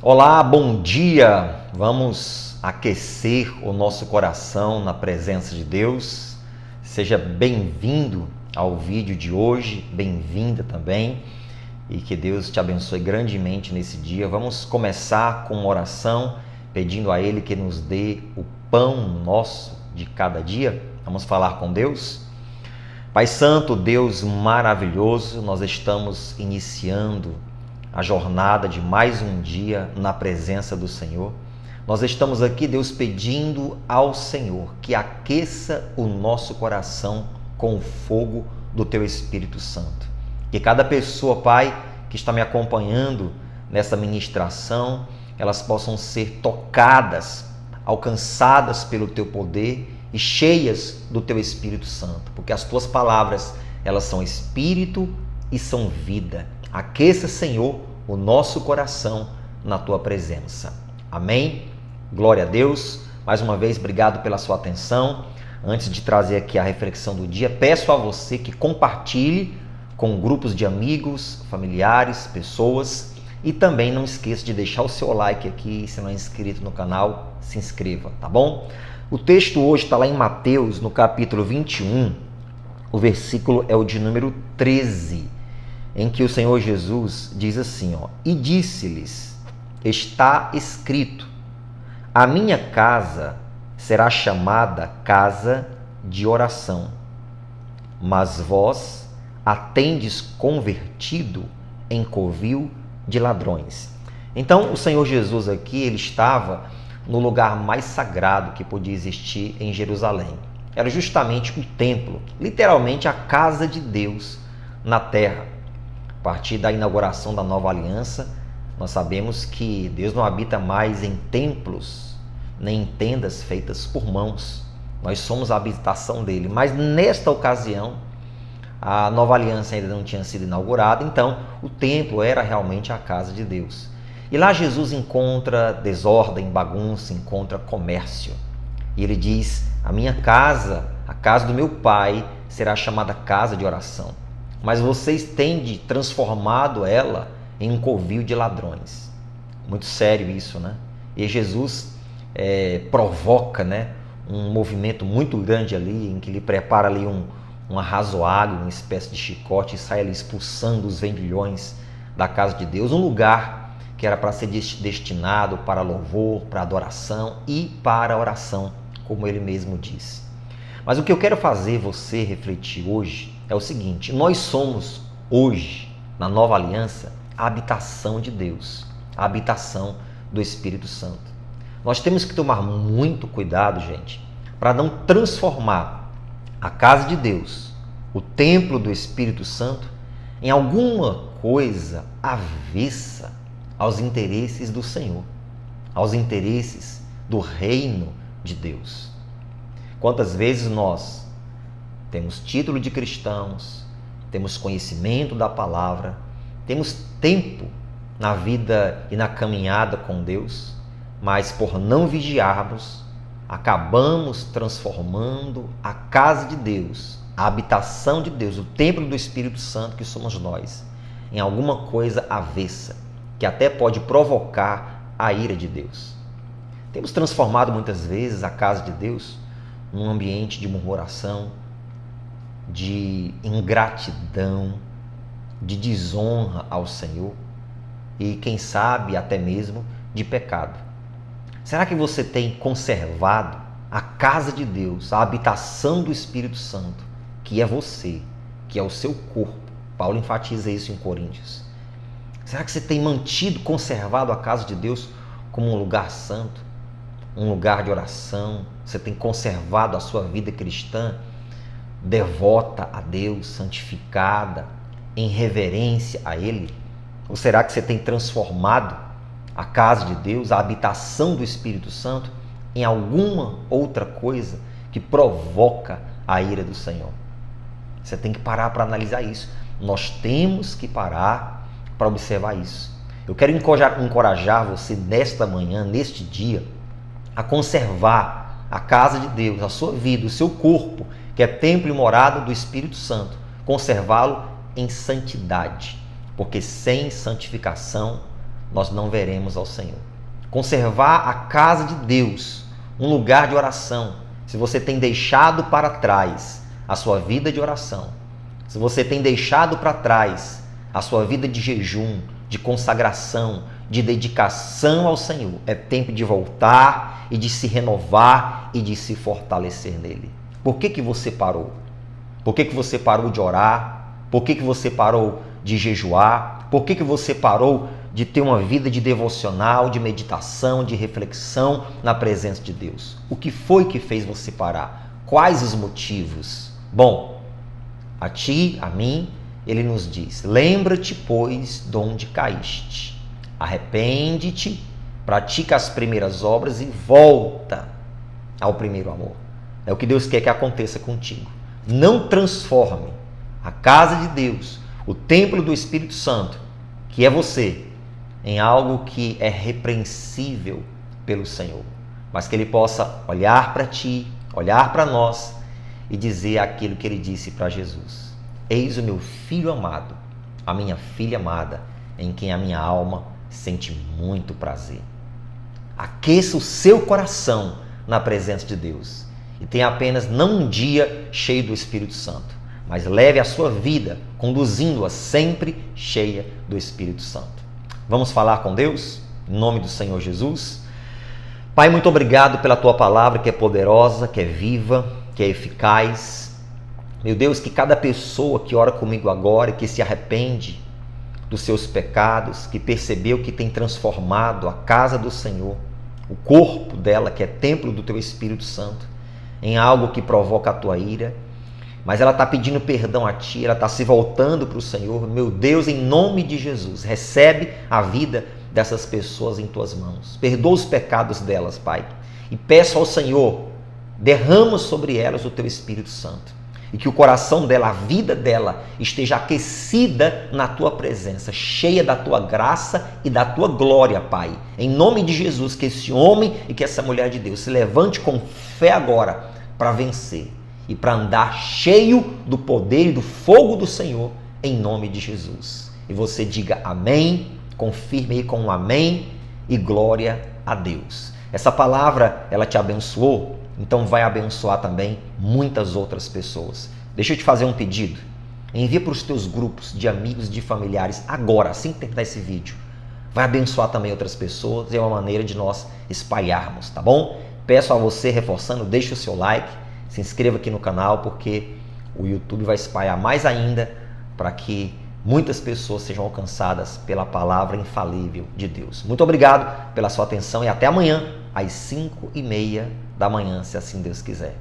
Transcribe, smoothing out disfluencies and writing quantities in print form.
Olá, bom dia! Vamos aquecer o nosso coração na presença de Deus. Seja bem-vindo ao vídeo de hoje, bem-vinda também, e que Deus te abençoe grandemente nesse dia. Vamos começar com uma oração, pedindo a Ele que nos dê o pão nosso de cada dia. Vamos falar com Deus? Pai Santo, Deus maravilhoso, nós estamos iniciando a jornada de mais um dia na presença do Senhor. Nós estamos aqui, Deus, pedindo ao Senhor que aqueça o nosso coração com o fogo do Teu Espírito Santo. Que cada pessoa, Pai, que está me acompanhando nessa ministração, elas possam ser tocadas, alcançadas pelo Teu poder e cheias do Teu Espírito Santo, porque as Tuas palavras, elas são Espírito e são vida. Aqueça, Senhor, o nosso coração na Tua presença. Amém? Glória a Deus. Mais uma vez, obrigado pela sua atenção. Antes de trazer aqui a reflexão do dia, peço a você que compartilhe com grupos de amigos, familiares, pessoas, e também não esqueça de deixar o seu like aqui. Se não é inscrito no canal, se inscreva, tá bom? O texto hoje está lá em Mateus, no capítulo 21, o versículo é o de número 13, em que o Senhor Jesus diz assim, e disse-lhes, está escrito, a minha casa será chamada casa de oração, mas vós a tendes convertido em covil de ladrões. Então, o Senhor Jesus aqui, ele estava no lugar mais sagrado que podia existir em Jerusalém. Era justamente o templo, literalmente a casa de Deus na terra. A partir da inauguração da nova aliança, nós sabemos que Deus não habita mais em templos, nem em tendas feitas por mãos. Nós somos a habitação dele. Mas nesta ocasião, a nova aliança ainda não tinha sido inaugurada, então o templo era realmente a casa de Deus. E lá Jesus encontra desordem, bagunça, encontra comércio. E ele diz, a minha casa, a casa do meu pai, será chamada casa de oração. Mas vocês têm transformado ela em um covil de ladrões. Muito sério isso, né? E Jesus provoca, né, um movimento muito grande ali, em que ele prepara ali um arrazoado, uma espécie de chicote, e sai ali expulsando os vendilhões da casa de Deus, um lugar que era para ser destinado para louvor, para adoração e para oração, como ele mesmo disse. Mas o que eu quero fazer você refletir hoje é o seguinte, nós somos hoje, na nova aliança, a habitação de Deus, a habitação do Espírito Santo. Nós temos que tomar muito cuidado, gente, para não transformar a casa de Deus, o templo do Espírito Santo, em alguma coisa avessa aos interesses do Senhor, aos interesses do reino de Deus. Quantas vezes nós temos título de cristãos, temos conhecimento da palavra, temos tempo na vida e na caminhada com Deus, mas por não vigiarmos, acabamos transformando a casa de Deus, a habitação de Deus, o templo do Espírito Santo que somos nós, em alguma coisa avessa, que até pode provocar a ira de Deus. Temos transformado muitas vezes a casa de Deus num ambiente de murmuração, de ingratidão, de desonra ao Senhor e, quem sabe, até mesmo de pecado. Será que você tem conservado a casa de Deus, a habitação do Espírito Santo, que é você, que é o seu corpo? Paulo enfatiza isso em Coríntios. Será que você tem mantido, conservado a casa de Deus como um lugar santo, um lugar de oração? Você tem conservado a sua vida cristã devota a Deus, santificada, em reverência a Ele? Ou será que você tem transformado a casa de Deus, a habitação do Espírito Santo, em alguma outra coisa que provoca a ira do Senhor? Você tem que parar para analisar isso. Nós temos que parar para observar isso. Eu quero encorajar você nesta manhã, neste dia, a conservar a casa de Deus, a sua vida, o seu corpo, que é templo e morada do Espírito Santo, conservá-lo em santidade, porque sem santificação nós não veremos ao Senhor. Conservar a casa de Deus, um lugar de oração. Se você tem deixado para trás a sua vida de oração, se você tem deixado para trás a sua vida de jejum, de consagração, de dedicação ao Senhor, é tempo de voltar e de se renovar e de se fortalecer nele. Por que você parou? Por que você parou de orar? Por que você parou de jejuar? Por que você parou de ter uma vida de devocional, de meditação, de reflexão na presença de Deus? O que foi que fez você parar? Quais os motivos? Bom, a ti, a mim, ele nos diz: lembra-te, pois, de onde caíste. Arrepende-te, pratica as primeiras obras e volta ao primeiro amor. É o que Deus quer que aconteça contigo. Não transforme a casa de Deus, o templo do Espírito Santo, que é você, em algo que é repreensível pelo Senhor, mas que Ele possa olhar para ti, olhar para nós e dizer aquilo que Ele disse para Jesus: eis o meu filho amado, a minha filha amada, em quem a minha alma sente muito prazer. Aqueça o seu coração na presença de Deus e tenha apenas não um dia cheio do Espírito Santo, mas leve a sua vida conduzindo-a sempre cheia do Espírito Santo. Vamos falar com Deus? Em nome do Senhor Jesus. Pai, muito obrigado pela Tua palavra, que é poderosa, que é viva, que é eficaz. Meu Deus, que cada pessoa que ora comigo agora e que se arrepende dos seus pecados, que percebeu que tem transformado a casa do Senhor, o corpo dela, que é templo do Teu Espírito Santo, em algo que provoca a Tua ira, mas ela está pedindo perdão a Ti, ela está se voltando para o Senhor. Meu Deus, em nome de Jesus, recebe a vida dessas pessoas em Tuas mãos. Perdoa os pecados delas, Pai. E peço ao Senhor, derrama sobre elas o Teu Espírito Santo. E que o coração dela, a vida dela, esteja aquecida na Tua presença, cheia da Tua graça e da Tua glória, Pai. Em nome de Jesus, que esse homem e que essa mulher de Deus se levante com fé agora para vencer e para andar cheio do poder e do fogo do Senhor, em nome de Jesus. E você diga amém, confirme aí com um amém e glória a Deus. Essa palavra, ela te abençoou? Então vai abençoar também muitas outras pessoas. Deixa eu te fazer um pedido. Envia para os teus grupos de amigos e de familiares agora, assim que terminar esse vídeo. Vai abençoar também outras pessoas, é uma maneira de nós espalharmos, tá bom? Peço a você, reforçando, deixe o seu like, se inscreva aqui no canal, porque o YouTube vai espalhar mais ainda para que muitas pessoas sejam alcançadas pela palavra infalível de Deus. Muito obrigado pela sua atenção e até amanhã, às 5h30 da manhã, se assim Deus quiser.